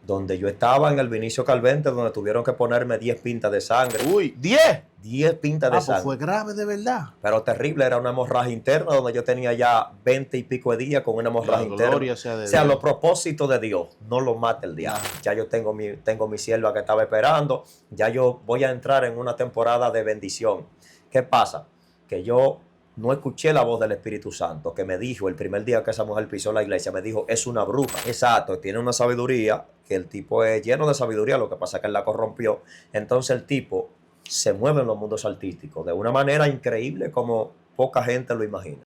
donde yo estaba en el Vinicio Calvente, donde tuvieron que ponerme 10 pintas de sangre. Uy, 10. 10 pintas de Pues sangre. fue grave de verdad. Pero terrible, era una hemorragia interna donde yo tenía ya 20 y pico de días con una hemorragia interna. Gloria sea de O sea, Dios. los propósitos de Dios, no lo mata el diablo. Ya yo tengo mi sierva que estaba esperando, ya yo voy a entrar en una temporada de bendición. ¿Qué pasa? Que yo no escuché la voz del Espíritu Santo que me dijo el primer día que esa mujer pisó la iglesia, me dijo, es una bruja. Exacto, tiene una sabiduría, que el tipo es lleno de sabiduría, lo que pasa es que él la corrompió. Entonces el tipo se mueve en los mundos artísticos de una manera increíble como poca gente lo imagina.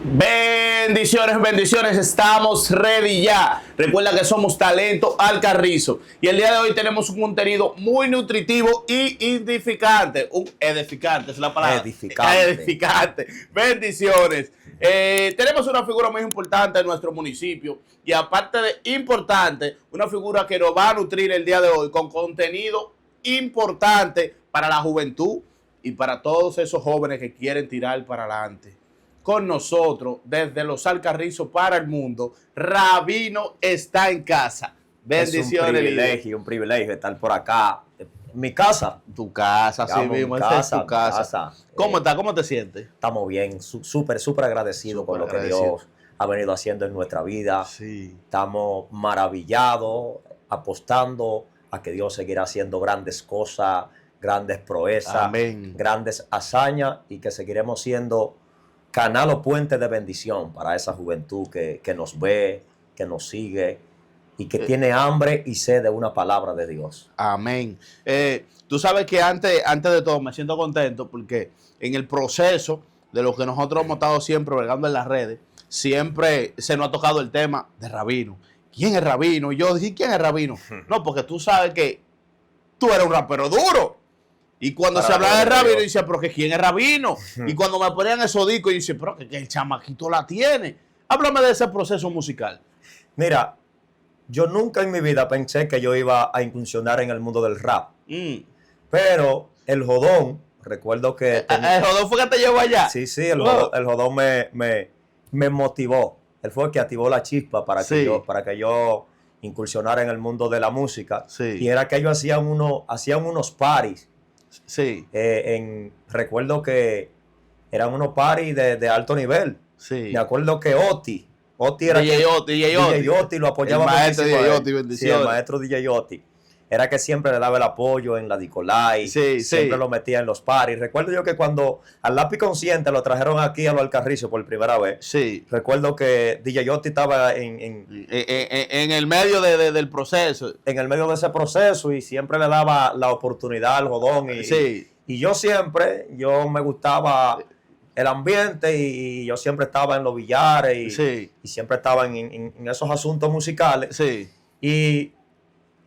Bendiciones, bendiciones, estamos ready ya. Recuerda que somos Talento al Carrizo y el día de hoy tenemos un contenido muy nutritivo y edificante. Edificante es la palabra. Edificante. Bendiciones. Tenemos una figura muy importante en nuestro municipio y aparte de importante, una figura que nos va a nutrir el día de hoy con contenido importante para la juventud y para todos esos jóvenes que quieren tirar para adelante. Con nosotros, desde los Alcarrizos para el mundo, Rabino está en casa. Bendiciones. Es un privilegio estar por acá. Mi casa. Tu casa, sí mismo, esa es tu casa. ¿Cómo estás? ¿Cómo te sientes? Estamos bien, súper agradecidos por lo que Dios ha venido haciendo en nuestra vida. Sí. Estamos maravillados, apostando a que Dios seguirá haciendo grandes cosas, grandes proezas, Amén. Grandes hazañas y que seguiremos siendo canal o puente de bendición para esa juventud que nos ve, que nos sigue y que tiene hambre y sed de una palabra de Dios. Amén. Tú sabes que antes de todo me siento contento porque en el proceso de lo que nosotros hemos estado siempre bregando en las redes, siempre se nos ha tocado el tema de Rabino. ¿Quién es Rabino? Y yo dije, ¿quién es Rabino? No, porque tú sabes que tú eres un rapero duro. Y cuando se hablaba de Rabino, dice, pero que ¿quién es Rabino? Y cuando me ponían esos discos, yo dice, pero que el chamaquito la tiene. Háblame de ese proceso musical. Mira, yo nunca en mi vida pensé que yo iba a incursionar en el mundo del rap. Pero el Jodón, recuerdo que... ¿El Jodón fue que te llevó allá? Sí, el Jodón me motivó. Él fue el que activó la chispa para que yo incursionara en el mundo de la música. Sí. Y era que ellos hacían unos parties. Sí. Recuerdo que eran unos parties de alto nivel. Sí. Me acuerdo que Oti era DJ Oti lo apoyaba el maestro muchísimo. DJ Oti, bendiciones. Sí, el maestro DJ Oti. Era que siempre le daba el apoyo en la Dicolay. Siempre lo metía en los parties. Recuerdo yo que cuando al Lápiz Consciente lo trajeron aquí a los Alcarrizos por primera vez. Sí. Recuerdo que DJ Oti estaba en el medio del proceso. En el medio de ese proceso y siempre le daba la oportunidad al Jodón. Y yo me gustaba el ambiente y yo siempre estaba en los billares y siempre estaba en esos asuntos musicales. Sí.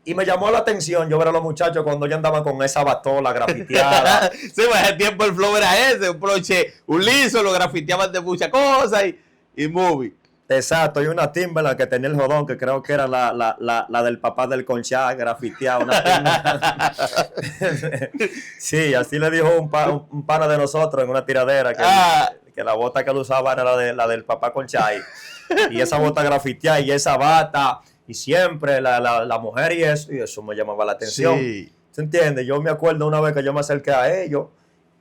Y me llamó la atención yo ver a los muchachos cuando ya andaban con esa batola grafiteada. Sí, pues ese tiempo el flow era ese, un broche, un liso, lo grafiteaban de muchas cosas y movie. Exacto, y una Timberland que tenía el Jodón, que creo que era la del papá del Conchá, grafiteada, una Timberland. Sí, así le dijo un pana de nosotros en una tiradera, que la bota que él usaba era la del papá Conchá. Y esa bota grafiteada y esa bata, y siempre la mujer y eso me llamaba la atención. Sí. ¿Se entiende? Yo me acuerdo una vez que yo me acerqué a ellos,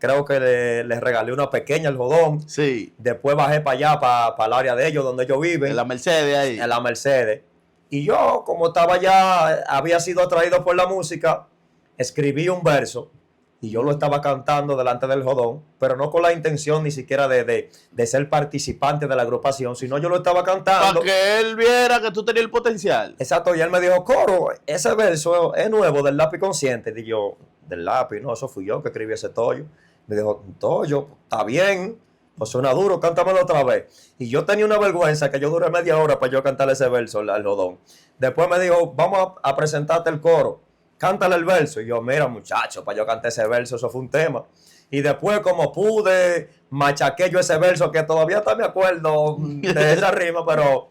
creo que les regalé una pequeña al Jodón. Sí. Después bajé para allá, para el área de ellos, donde ellos viven. En la Mercedes ahí. En la Mercedes. Y yo, como estaba ya, había sido atraído por la música, escribí un verso y yo lo estaba cantando delante del Jodón, pero no con la intención ni siquiera de ser participante de la agrupación, sino yo lo estaba cantando. Para que él viera que tú tenías el potencial. Exacto, y él me dijo, Coro, ese verso es nuevo del Lápiz Consciente. Y yo, del lápiz, no, eso fui yo que escribí ese tollo. Me dijo, Toyo, está bien, pues suena duro, cántamelo otra vez. Y yo tenía una vergüenza que yo duré media hora para yo cantar ese verso al Jodón. Después me dijo, vamos a presentarte el coro, cántale el verso. Y yo, mira muchacho, para yo cantar ese verso, eso fue un tema. Y después como pude, machaqué yo ese verso que todavía hasta me acuerdo de esa rima, pero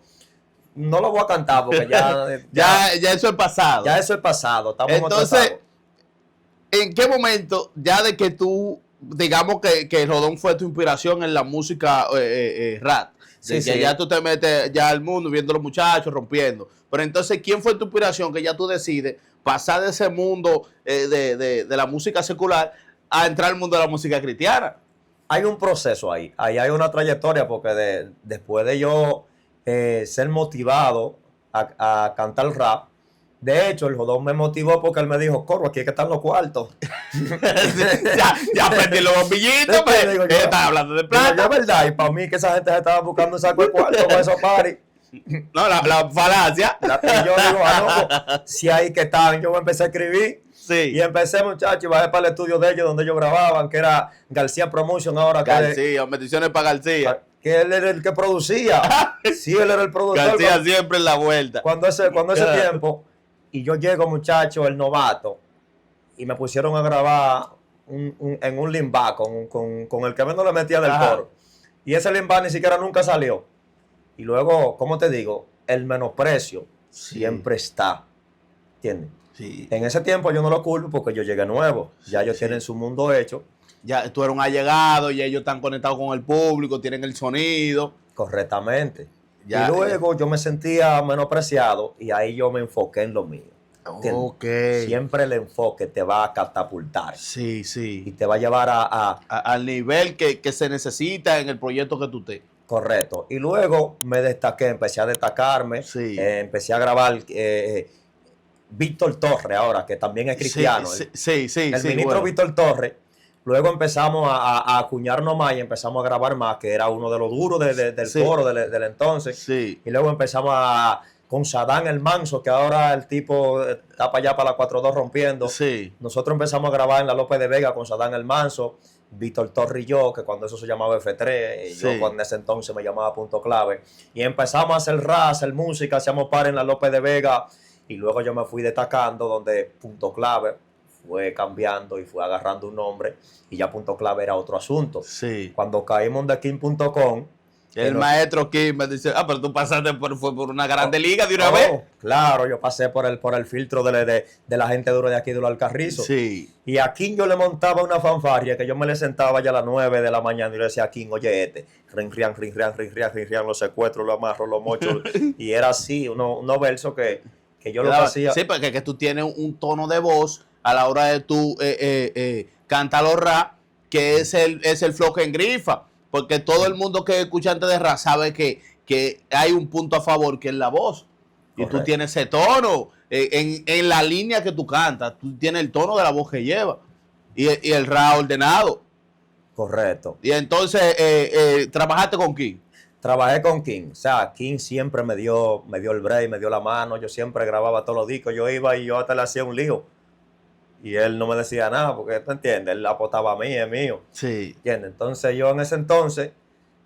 no lo voy a cantar porque ya eso es pasado. Ya eso es pasado. Entonces, ¿en qué momento, ya de que tú digamos que Rodón fue tu inspiración en la música rap. Sí, Que sí. ya tú te metes ya al mundo viendo a los muchachos rompiendo. Pero entonces, ¿quién fue tu inspiración que ya tú decides pasar de ese mundo de la música secular a entrar al mundo de la música cristiana? Hay un proceso ahí hay una trayectoria porque después de yo ser motivado a cantar rap, de hecho el Jodón me motivó porque él me dijo, Corvo, aquí es que están los cuartos. ya perdí los bombillitos, Después digo yo, estás hablando de Digo, plata. yo, es verdad, y para mí que esa gente se estaba buscando un saco de cuartos para esos paris. No, la falacia. Y yo digo, no, si ahí que estaban, yo me empecé a escribir. Sí. Y empecé, muchachos, y bajé para el estudio de ellos donde ellos grababan, que era García Promotion ahora. García, bendiciones para García. Que él era el que producía. Sí, él era el productor. García siempre en la vuelta. Cuando ese tiempo, y yo llego, muchacho, el novato, y me pusieron a grabar en un limba con el que menos le metía del coro. Y ese limba ni siquiera nunca salió. Y luego, ¿cómo te digo? El menosprecio siempre está. ¿Entiendes? Sí. En ese tiempo yo no lo culpo porque yo llegué nuevo. Ya ellos tienen su mundo hecho. Ya tú eres un allegado y ellos están conectados con el público, tienen el sonido. Correctamente. Ya, y luego yo me sentía menospreciado y ahí yo me enfoqué en lo mío. ¿Entiendes? Ok. Siempre el enfoque te va a catapultar Sí, y sí. te va a llevar Al nivel que se necesita en el proyecto que tú estés. correcto. Y luego me destaqué, empecé a destacarme, Sí. empecé a grabar Víctor Torres ahora, que también es cristiano. Sí. El ministro Víctor Torres. Luego empezamos a acuñarnos más y empezamos a grabar más, que era uno de los duros del coro del entonces. Sí. Y luego empezamos con Sadán el Manso, que ahora el tipo está para allá para la 4-2 rompiendo. Sí. Nosotros empezamos a grabar en la López de Vega con Sadán el Manso, Víctor Torres y yo, que cuando eso se llamaba F3, Sí. yo cuando en ese entonces me llamaba Punto Clave. Y empezamos a hacer rap, hacer música, hacíamos par en la López de Vega. Y luego yo me fui destacando donde Punto Clave fue cambiando y fue agarrando un nombre. Y ya Punto Clave era otro asunto. Sí. Cuando caímos en TheKing.com, El maestro Kim me dice, pero tú pasaste fue por una grande liga de una vez. Claro, yo pasé por el filtro de la gente duro de aquí de los Alcarrizos. Sí. Y a King yo le montaba una fanfarria que yo me le sentaba ya a las 9 de la mañana y le decía a King, oye, rinrian, los secuestros, los amarros, los mochos. Y era así, unos versos que yo lo hacía. Sí, porque que tú tienes un tono de voz a la hora de tú cantar los rap, que es el flow que engrifa. Porque todo el mundo que es escuchante de rap sabe que hay un punto a favor, que es la voz. Y Correcto. tú tienes ese tono en la línea que tú cantas. Tú tienes el tono de la voz que lleva. Y el rap ordenado. Correcto. Y entonces, ¿trabajaste con quién? Trabajé con King. O sea, King siempre me dio el break, me dio la mano. Yo siempre grababa todos los discos. Yo iba y yo hasta le hacía un lío. Y él no me decía nada, porque tú entiendes, él apostaba a mí, es mío. Sí. ¿Entiendes? Entonces yo en ese entonces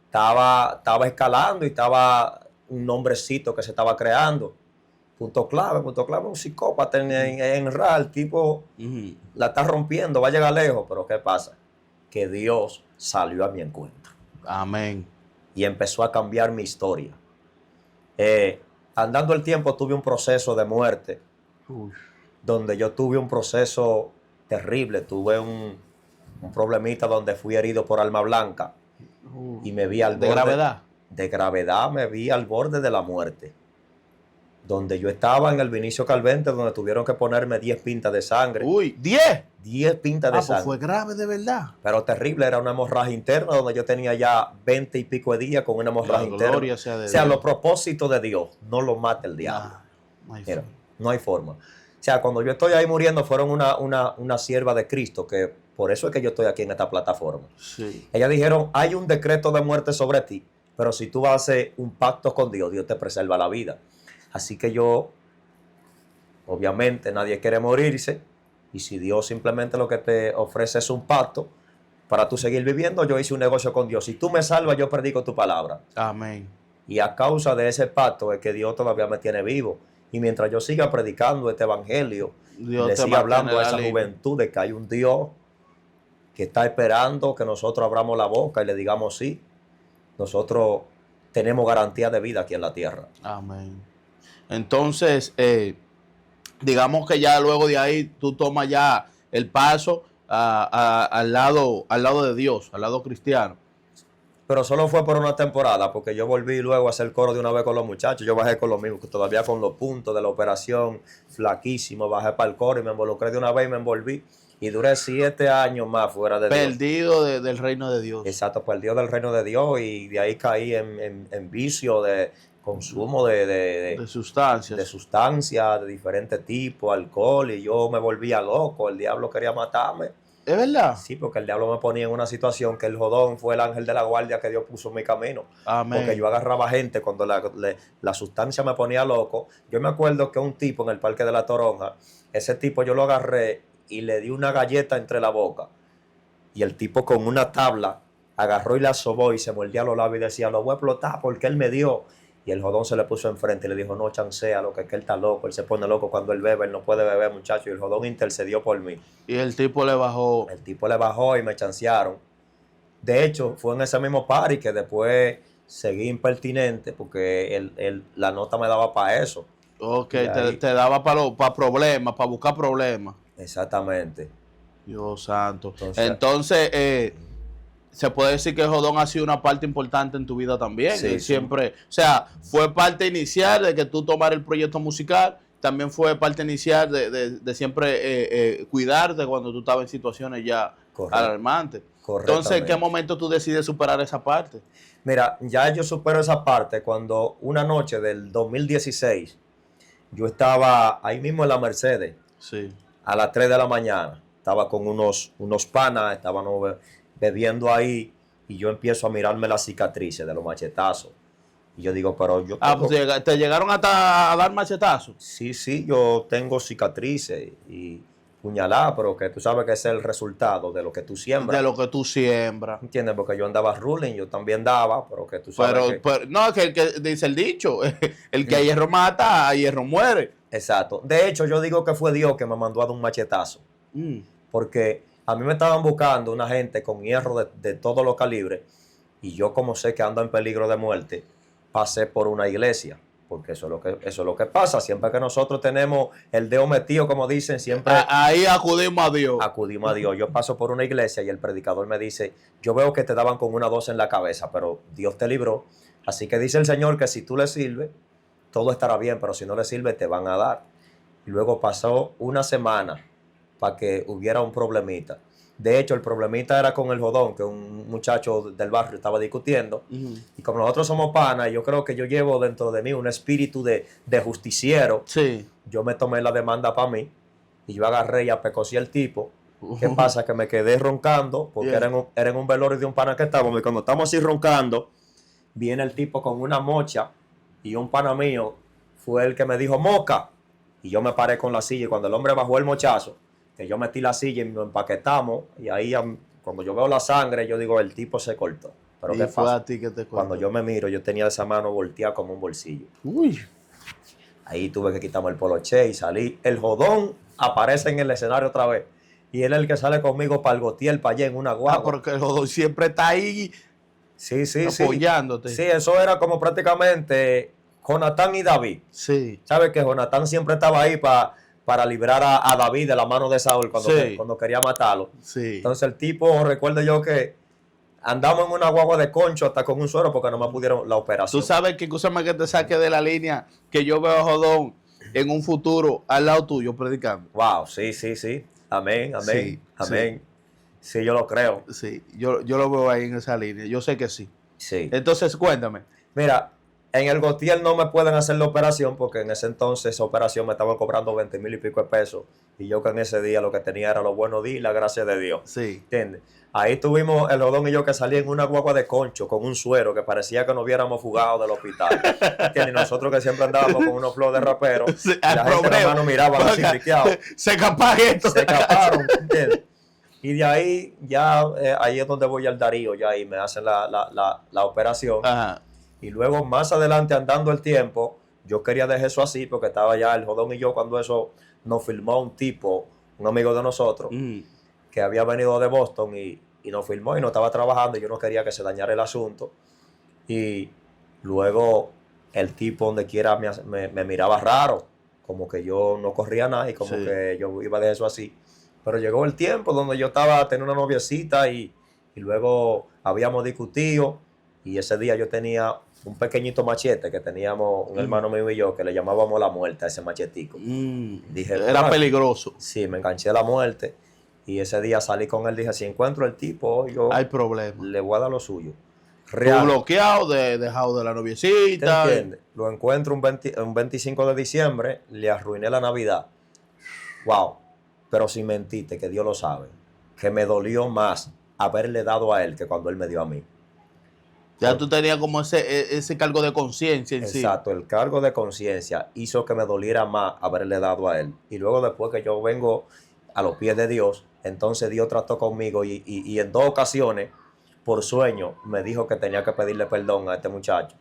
estaba escalando y estaba un nombrecito que se estaba creando. Punto clave, un psicópata en rap, el tipo Uh-huh. la está rompiendo, va a llegar lejos, pero ¿qué pasa? Que Dios salió a mi encuentro Amén. y empezó a cambiar mi historia. Andando el tiempo tuve un proceso de muerte, donde yo tuve un proceso terrible, tuve un problemita donde fui herido por arma blanca y me vi al ¿De borde. gravedad? De gravedad, me vi al borde de la muerte. Donde yo estaba en el Vinicio Calvente, donde tuvieron que ponerme 10 pintas de sangre. Uy, 10. 10 pintas de Pues sangre. fue grave de verdad. Pero terrible, era una hemorragia interna, donde yo tenía ya 20 y pico de días con una hemorragia La interna. gloria sea de O sea, Dios. los propósitos de Dios no lo mata el diablo. No hay Mira, forma. no hay forma. O sea, cuando yo estoy ahí muriendo, fueron una sierva de Cristo, que por eso es que yo estoy aquí en esta plataforma. Sí. Ellas dijeron, hay un decreto de muerte sobre ti, pero si tú haces un pacto con Dios, Dios te preserva la vida. Así que yo, obviamente, nadie quiere morirse, y si Dios simplemente lo que te ofrece es un pacto para tú seguir viviendo, yo hice un negocio con Dios. Si tú me salvas, yo predico tu palabra. Amén. Y a causa de ese pacto es que Dios todavía me tiene vivo. Y mientras yo siga predicando este evangelio, Dios le te siga hablando a mantenerá esa libre. juventud de que hay un Dios que está esperando que nosotros abramos la boca y le digamos sí. Nosotros tenemos garantía de vida aquí en la tierra. Amén. Entonces, digamos que ya luego de ahí tú tomas ya el paso al lado de Dios, al lado cristiano. Pero solo fue por una temporada, porque yo volví luego a hacer coro de una vez con los muchachos. Yo bajé con los mismos, todavía con los puntos de la operación, flaquísimo. Bajé para el coro y me involucré de una vez y me envolví. Y duré 7 años más fuera de Dios. Perdido del reino de Dios. Exacto, perdido del reino de Dios y de ahí caí en vicio de consumo De sustancias. de sustancias de diferentes tipos, alcohol, y yo me volvía loco. El diablo quería matarme. ¿Es verdad? Sí, porque el diablo me ponía en una situación que el jodón fue el ángel de la guardia que Dios puso en mi camino. Amén. Porque yo agarraba gente cuando la sustancia me ponía loco. Yo me acuerdo que un tipo en el Parque de la Toronja, ese tipo yo lo agarré y le di una galleta entre la boca. Y el tipo con una tabla agarró y la sobó y se mordía los labios y decía, lo voy a explotar porque él me dio. Y el jodón se le puso enfrente y le dijo, no chancea, lo que es que él está loco, él se pone loco cuando él bebe, él no puede beber, muchacho. Y el jodón intercedió por mí. Y el tipo le bajó. El tipo le bajó y me chancearon. De hecho, fue en ese mismo party que después seguí impertinente porque la nota me daba para eso. Ok, ahí, te daba para problemas, para buscar problemas. Exactamente. Dios santo. Entonces se puede decir que el jodón ha sido una parte importante en tu vida también. Sí, siempre, o sea, fue parte inicial de que tú tomaras el proyecto musical, también fue parte inicial de siempre cuidarte cuando tú estabas en situaciones ya alarmantes. Entonces, ¿en qué momento tú decides superar esa parte? Mira, ya yo supero esa parte cuando una noche del 2016 yo estaba ahí mismo en la Mercedes. Sí. A las 3 de la mañana. Estaba con unos panas, estábamos bebiendo ahí y yo empiezo a mirarme las cicatrices de los machetazos. Y yo digo, pero yo tengo... pues te llegaron hasta a dar machetazos. Sí, yo tengo cicatrices y puñaladas, pero que tú sabes que ese es el resultado de lo que tú siembras. De lo que tú siembras. ¿Entiendes? Porque yo andaba ruling, yo también daba, pero que tú sabes pero no, que dice el dicho, el que a hierro mata, a hierro muere. Exacto. De hecho, yo digo que fue Dios que me mandó a dar un machetazo. Porque a mí me estaban buscando una gente con hierro de todos los calibres y yo, como sé que ando en peligro de muerte, pasé por una iglesia. Porque eso es lo que pasa. Siempre que nosotros tenemos el dedo metido, como dicen, siempre... Ahí acudimos a Dios. Acudimos a Dios. Yo paso por una iglesia y el predicador me dice, yo veo que te daban con una 12 en la cabeza, pero Dios te libró. Así que dice el Señor que si tú le sirves, todo estará bien, pero si no le sirve, te van a dar. Y luego pasó una semana para que hubiera un problemita. De hecho, el problemita era con el jodón, que un muchacho del barrio estaba discutiendo. Y como nosotros somos panas, yo creo que yo llevo dentro de mí un espíritu de justiciero. Sí. Yo me tomé la demanda para mí y yo agarré y apecosí al tipo. ¿Qué pasa? Que me quedé roncando porque era en un velorio de un pana que estábamos. Y cuando estamos así roncando, viene el tipo con una mocha y un pana mío fue el que me dijo moca. Y yo me paré con la silla y cuando el hombre bajó el mochazo, que yo metí la silla y nos empaquetamos y ahí cuando yo veo la sangre yo digo el tipo se cortó. Pero ¿qué fue pasa? a ti que te cortó. Cuando yo me miro yo tenía esa mano volteada como un bolsillo. Uy. Ahí tuve que quitarme el poloche y salí. El jodón aparece en el escenario otra vez y él es el que sale conmigo para el Gotiel, para allá en una guagua. Porque el jodón siempre está ahí. Sí. Apoyándote. Sí, eso era como prácticamente Jonatán y David. Sí. ¿Sabes que Jonatán siempre estaba ahí para librar a David de la mano de Saúl cuando quería matarlo? Sí. Entonces el tipo, recuerdo yo que andamos en una guagua de concho hasta con un suero porque no me pudieron la operación. Tú sabes que escúchame que te saque de la línea que yo veo a Jodón en un futuro al lado tuyo predicando. Wow, sí. Amén. Sí, yo lo creo. Sí, yo lo veo ahí en esa línea. Yo sé que sí. Sí. Entonces, cuéntame. Mira, en el Gotiel no me pueden hacer la operación porque en ese entonces esa operación me estaban cobrando 20,000 y pico de pesos. Y yo que en ese día lo que tenía era los buenos días y la gracia de Dios. Sí. ¿Entiendes? Ahí tuvimos el jodón y yo que salí en una guagua de concho con un suero que parecía que nos hubiéramos fugado del hospital. ¿Entiendes? Y nosotros que siempre andábamos con unos flow de rapero. Sí, y la gente nada más nos miraba así friqueados. Se escapan esto. Se escaparon. ¿Entiendes? Y de ahí ya, ahí es donde voy al Darío ya y me hacen la operación. Ajá. Y luego más adelante andando el tiempo, yo quería dejar eso así porque estaba ya el jodón y yo cuando eso nos filmó un tipo, un amigo de nosotros, que había venido de Boston y nos filmó y no estaba trabajando y yo no quería que se dañara el asunto. Y luego el tipo donde quiera me miraba raro, como que yo no corría nada y como que yo iba a dejar eso así. Pero llegó el tiempo donde yo estaba teniendo una noviecita y luego habíamos discutido y ese día yo tenía un pequeñito machete que teníamos un hermano mío y yo que le llamábamos la muerte a ese machetico. Dije, Era "Ah, peligroso. sí, me enganché a la muerte y ese día salí con él, dije, si encuentro el tipo, yo Hay problema. le voy a dar lo suyo. Tú Real, bloqueado, dejado de la ¿te noviecita. entiendes? Lo encuentro un 25 de diciembre, le arruiné la Navidad. Wow, pero sin mentirte, que Dios lo sabe, que me dolió más haberle dado a él que cuando él me dio a mí. Ya tú tenías como ese cargo de conciencia en sí. Exacto, el cargo de conciencia hizo que me doliera más haberle dado a él. Y luego después que yo vengo a los pies de Dios, entonces Dios trató conmigo y en 2 ocasiones, por sueño, me dijo que tenía que pedirle perdón a este muchacho.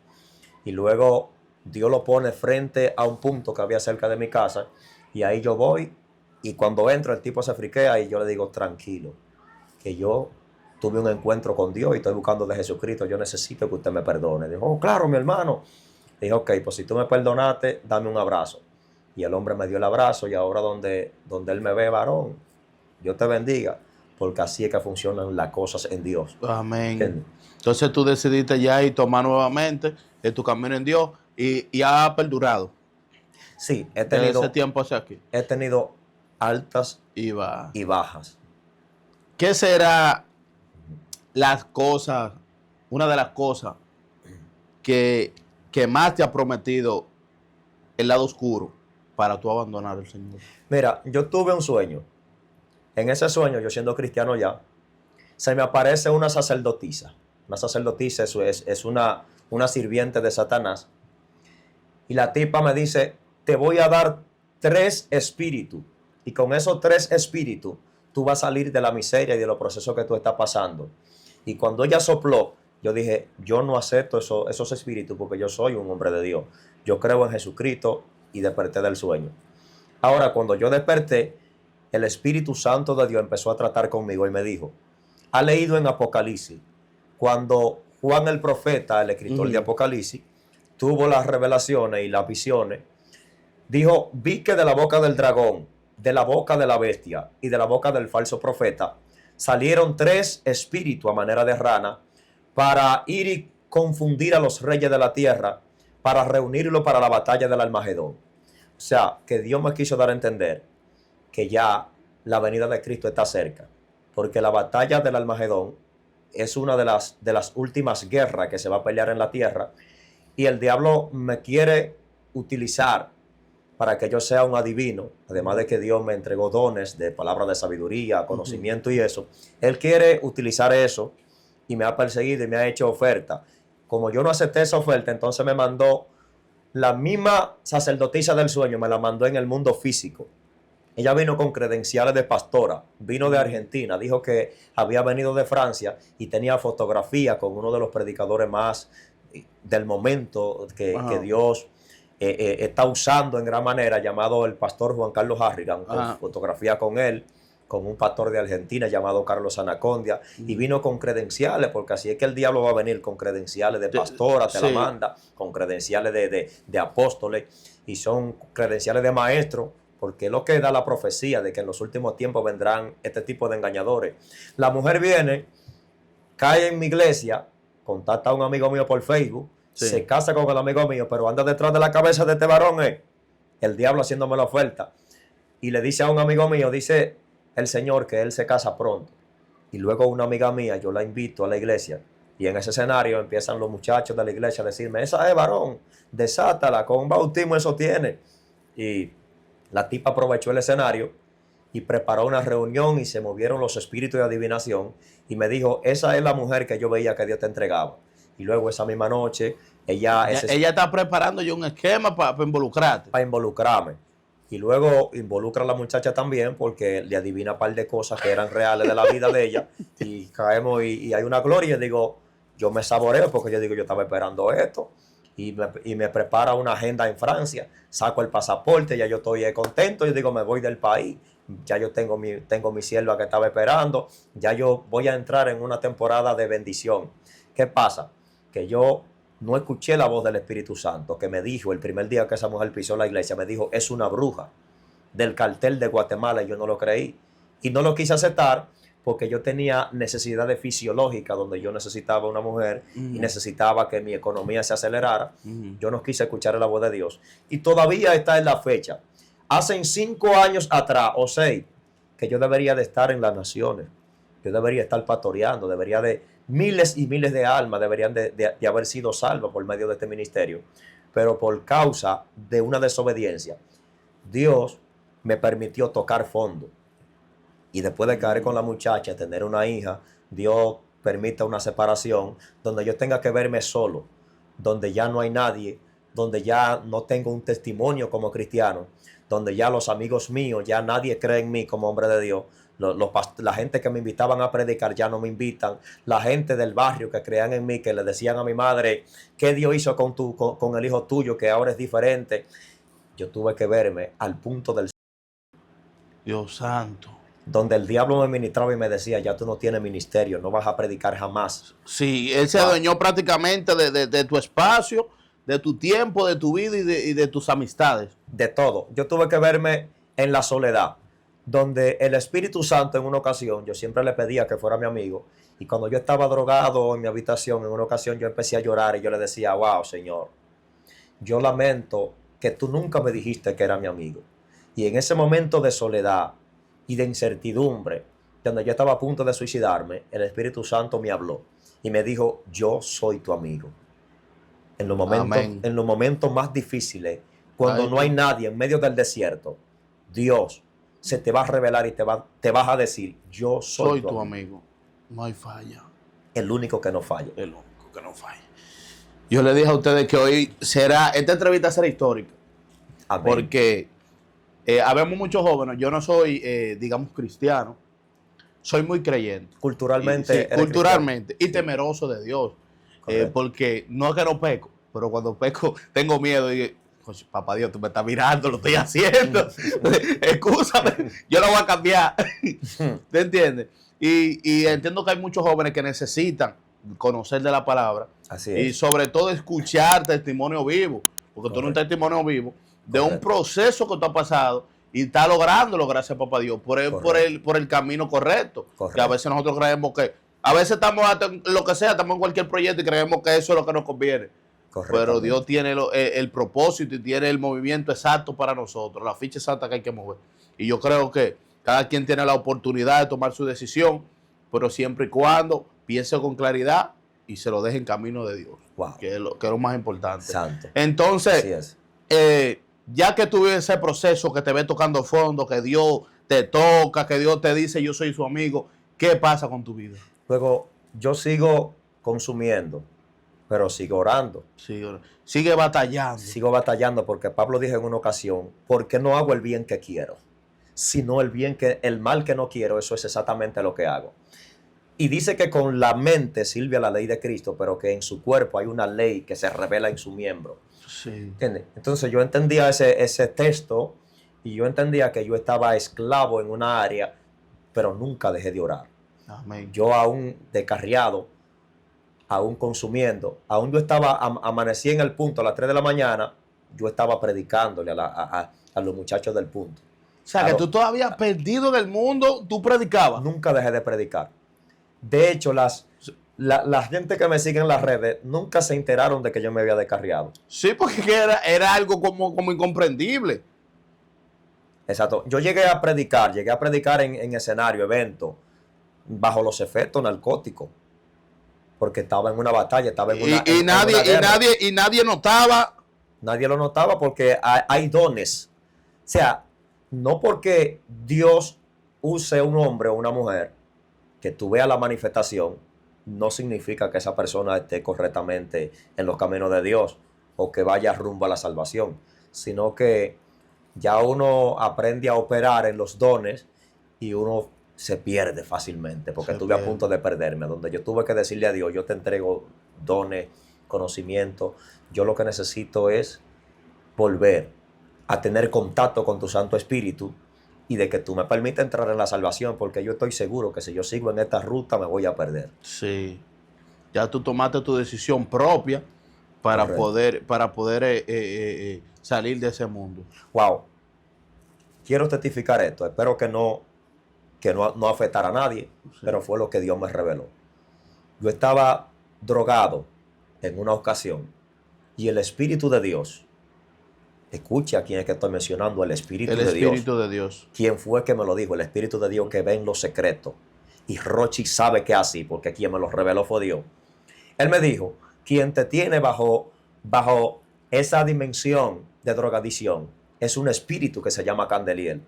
Y luego Dios lo pone frente a un punto que había cerca de mi casa y ahí yo voy y cuando entro el tipo se friquea y yo le digo, tranquilo, que yo tuve un encuentro con Dios y estoy buscando de Jesucristo, yo necesito que usted me perdone. Dijo, oh, claro, mi hermano. Dije, ok, pues si tú me perdonaste, dame un abrazo. Y el hombre me dio el abrazo y ahora donde él me ve, varón, Dios te bendiga, porque así es que funcionan las cosas en Dios. Amén. ¿Entiendes? Entonces tú decidiste ya ir tomar nuevamente tu camino en Dios y ha perdurado Sí, desde ese tiempo hacia aquí. he tenido altas Y va. y bajas. ¿Qué será las cosas, una de las cosas que más te ha prometido el lado oscuro para tú abandonar el Señor? Mira, yo tuve un sueño. En ese sueño, yo siendo cristiano ya, se me aparece una sacerdotisa. Una sacerdotisa eso es una sirviente de Satanás. Y la tipa me dice, te voy a dar 3 espíritus. Y con esos 3 espíritus, tú vas a salir de la miseria y de los procesos que tú estás pasando. Y cuando ella sopló, yo dije, yo no acepto esos espíritus porque yo soy un hombre de Dios. Yo creo en Jesucristo y desperté del sueño. Ahora, cuando yo desperté, el Espíritu Santo de Dios empezó a tratar conmigo y me dijo, ha leído en Apocalipsis, cuando Juan el profeta, el escritor de Apocalipsis, tuvo las revelaciones y las visiones, dijo, vi que de la boca del dragón, de la boca de la bestia y de la boca del falso profeta, salieron 3 espíritus a manera de rana para ir y confundir a los reyes de la tierra, para reunirlos para la batalla del Armagedón. O sea, que Dios me quiso dar a entender que ya la venida de Cristo está cerca, porque la batalla del Armagedón es una de las últimas guerras que se va a pelear en la tierra y el diablo me quiere utilizar para que yo sea un adivino, además de que Dios me entregó dones de palabras de sabiduría, conocimiento y eso. Él quiere utilizar eso y me ha perseguido y me ha hecho oferta. Como yo no acepté esa oferta, entonces me mandó la misma sacerdotisa del sueño, me la mandó en el mundo físico. Ella vino con credenciales de pastora, vino de Argentina, dijo que había venido de Francia y tenía fotografía con uno de los predicadores más del momento que Dios está usando en gran manera, llamado el pastor Juan Carlos Harrigan, con fotografía con él, con un pastor de Argentina llamado Carlos Anacondia, y vino con credenciales, porque así es que el diablo va a venir con credenciales de pastora, te la manda, con credenciales de apóstoles, y son credenciales de maestro, porque es lo que da la profecía de que en los últimos tiempos vendrán este tipo de engañadores. La mujer viene, cae en mi iglesia, contacta a un amigo mío por Facebook, se casa con el amigo mío, pero anda detrás de la cabeza de este varón, el diablo haciéndome la oferta. Y le dice a un amigo mío, dice el Señor que él se casa pronto. Y luego una amiga mía, yo la invito a la iglesia. Y en ese escenario empiezan los muchachos de la iglesia a decirme, esa es varón, desátala, con un bautismo eso tiene. Y la tipa aprovechó el escenario y preparó una reunión y se movieron los espíritus de adivinación y me dijo, esa es la mujer que yo veía que Dios te entregaba. Y luego esa misma noche, ella está preparando ya un esquema para involucrarte. Para involucrarme. Y luego involucra a la muchacha también porque le adivina un par de cosas que eran reales de la vida de ella. Y caemos y hay una gloria. Y digo, yo me saboreo porque yo digo, yo estaba esperando esto. Y me prepara una agenda en Francia. Saco el pasaporte, ya yo estoy contento. Yo digo, me voy del país. Ya yo tengo mi sierva que estaba esperando. Ya yo voy a entrar en una temporada de bendición. ¿Qué pasa? Que yo no escuché la voz del Espíritu Santo que me dijo el primer día que esa mujer pisó la iglesia, me dijo, es una bruja del cartel de Guatemala, y yo no lo creí. Y no lo quise aceptar porque yo tenía necesidades fisiológicas donde yo necesitaba una mujer y necesitaba que mi economía se acelerara. Yo no quise escuchar la voz de Dios. Y todavía está en la fecha. Hace 5 años atrás o 6 que yo debería de estar en las naciones. Yo debería estar pastoreando, debería de miles y miles de almas deberían de haber sido salvas por medio de este ministerio. Pero por causa de una desobediencia, Dios me permitió tocar fondo. Y después de caer con la muchacha, tener una hija, Dios permite una separación donde yo tenga que verme solo, donde ya no hay nadie, donde ya no tengo un testimonio como cristiano, donde ya los amigos míos, ya nadie cree en mí como hombre de Dios. La gente que me invitaban a predicar ya no me invitan. La gente del barrio que creían en mí, que le decían a mi madre, ¿qué Dios hizo con el hijo tuyo que ahora es diferente? Yo tuve que verme al punto del Dios santo. donde el diablo me ministraba y me decía, ya tú no tienes ministerio, no vas a predicar jamás. Sí, él se adueñó prácticamente de tu espacio, de tu tiempo, de tu vida y de tus amistades. De todo. Yo tuve que verme en la soledad, donde el Espíritu Santo en una ocasión, yo siempre le pedía que fuera mi amigo, y cuando yo estaba drogado en mi habitación, en una ocasión yo empecé a llorar y yo le decía, wow, Señor, yo lamento que tú nunca me dijiste que era mi amigo. Y en ese momento de soledad y de incertidumbre, donde yo estaba a punto de suicidarme, el Espíritu Santo me habló y me dijo, yo soy tu amigo. En los momentos más difíciles, cuando no hay nadie en medio del desierto, Dios se te va a revelar y te vas a decir, yo soy tu amigo. No hay falla. El único que no falla. El único que no falla. Yo le dije a ustedes que hoy esta entrevista será histórica. Amén. Porque habemos muchos jóvenes. Yo no soy, digamos, cristiano. Soy muy creyente. Culturalmente. Culturalmente. Y temeroso de Dios. Porque no es que no peco, pero cuando peco tengo miedo y papá Dios, tú me estás mirando, lo estoy haciendo. Excúsame, yo lo voy a cambiar. ¿Te entiendes? Y entiendo que hay muchos jóvenes que necesitan conocer de la palabra. Así es. Y sobre todo escuchar testimonio vivo. Porque tú eres un testimonio vivo de un proceso que tú has pasado y estás lográndolo, gracias a papá Dios, por el camino correcto. Que a veces nosotros creemos que, a veces estamos lo que sea, estamos en cualquier proyecto y creemos que eso es lo que nos conviene. Pero Dios tiene el propósito y tiene el movimiento exacto para nosotros, la ficha exacta que hay que mover. Y yo creo que cada quien tiene la oportunidad de tomar su decisión, pero siempre y cuando piense con claridad y se lo deje en camino de Dios, que es lo más importante. Santo. Entonces, ya que tú vives ese proceso, que te ve tocando fondo, que Dios te toca, que Dios te dice yo soy su amigo, ¿qué pasa con tu vida? Luego, yo sigo consumiendo, pero sigo orando. Sigue batallando. Sigo batallando porque Pablo dijo en una ocasión, porque no hago el bien que quiero, sino el mal que no quiero, eso es exactamente lo que hago. Y dice que con la mente sirve a la ley de Cristo, pero que en su cuerpo hay una ley que se revela en su miembro. Sí. ¿Entiendes? Entonces yo entendía ese texto y yo entendía que yo estaba esclavo en una área, pero nunca dejé de orar. Amén. Yo aún descarriado, aún consumiendo, aún yo estaba, amanecí en el punto a las 3 de la mañana, yo estaba predicándole a los muchachos del punto. O sea, que tú todavía perdido en el mundo, tú predicabas. Nunca dejé de predicar. De hecho, la gente que me sigue en las redes nunca se enteraron de que yo me había descarriado. Sí, porque era algo como incomprendible. Exacto. Yo llegué a predicar en escenario, evento, bajo los efectos narcóticos. Porque estaba en una batalla, estaba en una y nadie notaba. Nadie lo notaba porque hay dones. O sea, no porque Dios use un hombre o una mujer, que tú veas la manifestación, no significa que esa persona esté correctamente en los caminos de Dios o que vaya rumbo a la salvación, sino que ya uno aprende a operar en los dones y uno se pierde fácilmente, porque estuve a punto de perderme, donde yo tuve que decirle a Dios, yo te entrego dones, conocimiento, yo lo que necesito es volver a tener contacto con tu Santo Espíritu y de que tú me permitas entrar en la salvación, porque yo estoy seguro que si yo sigo en esta ruta me voy a perder. Sí, ya tú tomaste tu decisión propia para poder salir de ese mundo. Wow, quiero testificar esto, espero que no que no afectara a nadie, pero fue lo que Dios me reveló. Yo estaba drogado en una ocasión y el Espíritu de Dios, escucha a quién es que estoy mencionando, el Espíritu El de Dios. Espíritu de Dios. ¿Quién fue que me lo dijo? El Espíritu de Dios que ve en lo secreto. Y Rochi sabe que es así, porque quien me lo reveló fue Dios. Él me dijo, quien te tiene bajo esa dimensión de drogadicción es un espíritu que se llama Candeliel.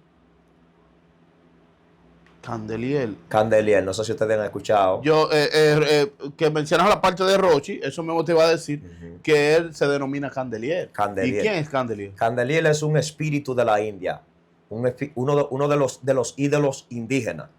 Candeliel. Candeliel, no sé si ustedes han escuchado. Yo, que mencionas la parte de Rochi, eso me motiva a decir que él se denomina Candeliel. Candeliel. ¿Y quién es Candeliel? Candeliel es un espíritu de la India, uno de los ídolos indígenas.